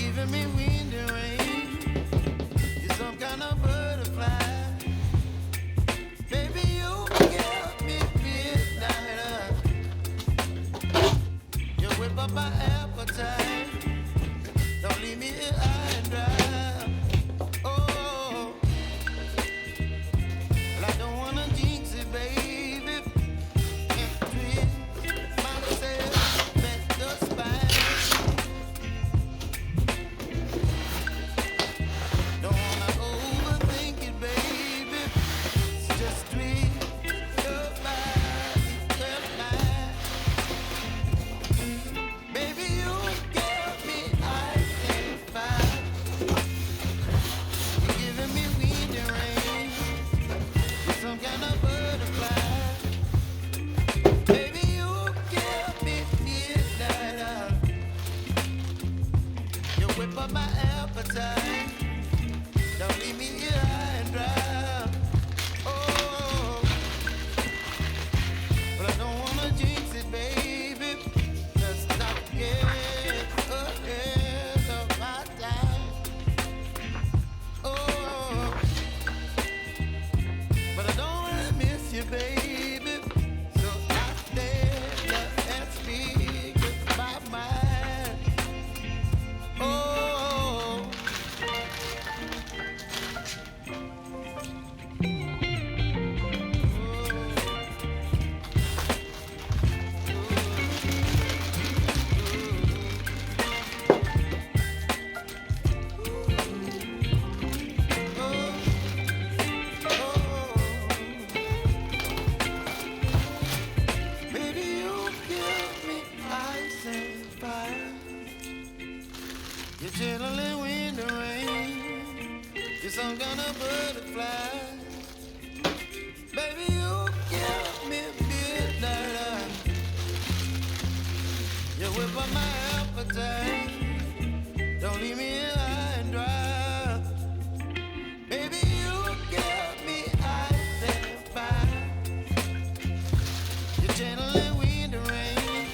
giving me wind and rain. You're some kind of butterfly. Baby, you give me midnight. You whip up my appetite. Don't leave me here high and dry. Oh, well, I don't wanna jinx it, baby. Can't twist myself at the spine. Don't wanna overthink it, baby. It's just twist your body, your mind. Baby, you give me ice and fire. You're giving me wind and rain. You're some kind of butterfly. Baby, you give me midnight. You whip up my appetite. Don't leave me here high and dry. Oh, but I don't wanna jinx it, baby. Let's not get ahead of my time. Oh, but I don't wanna miss you, baby. So I stand up and speak with my mind. Oh. Baby, you give me ice and fire. You're chilling wind and rain. You're some kind of butterfly. Baby, you give me midnight. You whip up my appetite. Don't leave me here high and dry. Baby, you give me ice and fire. You're channeling wind and rain.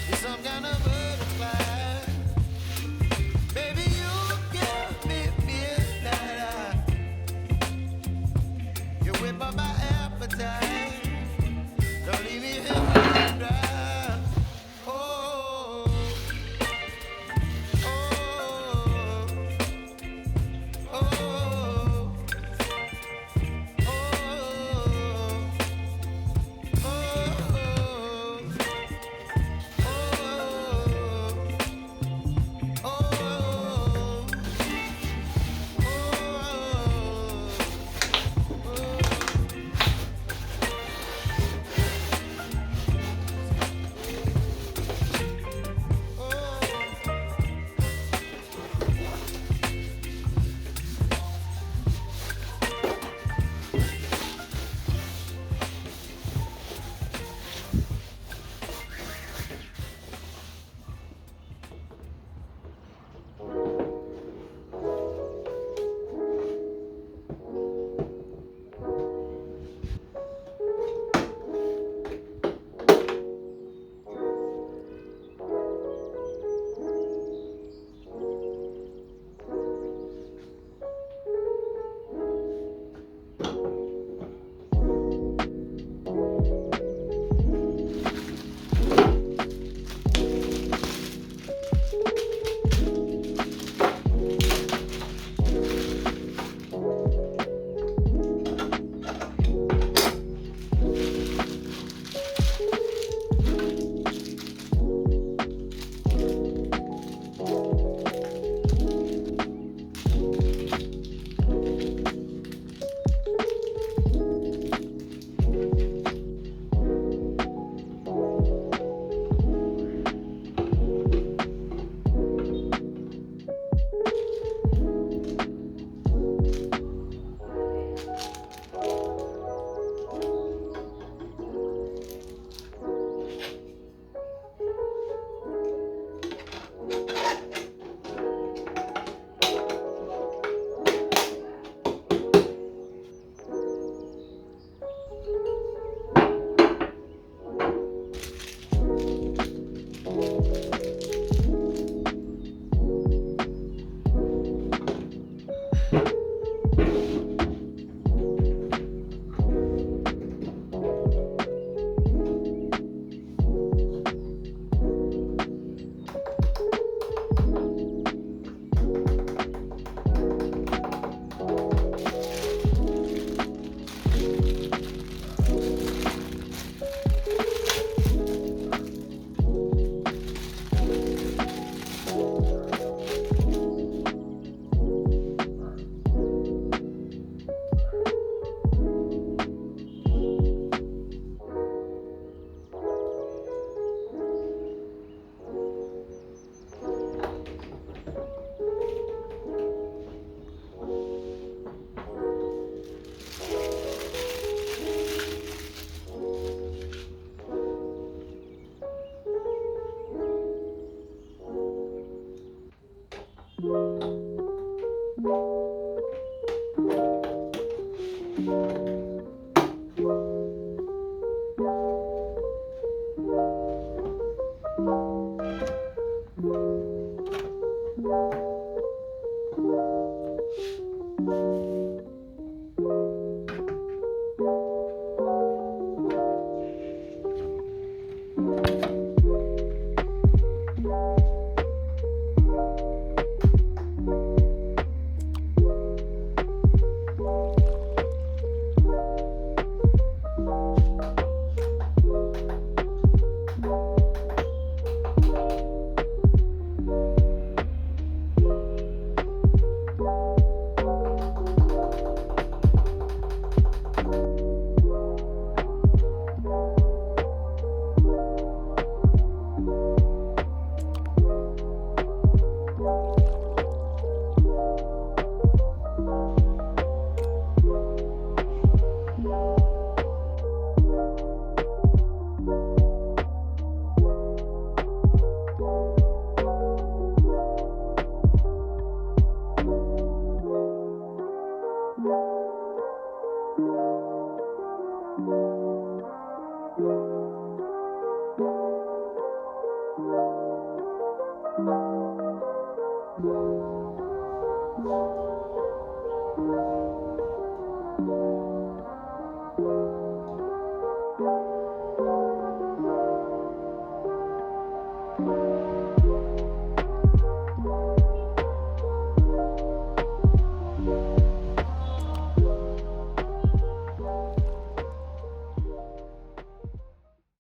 You're some kind of butterfly. Baby, you give me midnight. You whip up my appetite. Don't leave me here high and dry. Oh.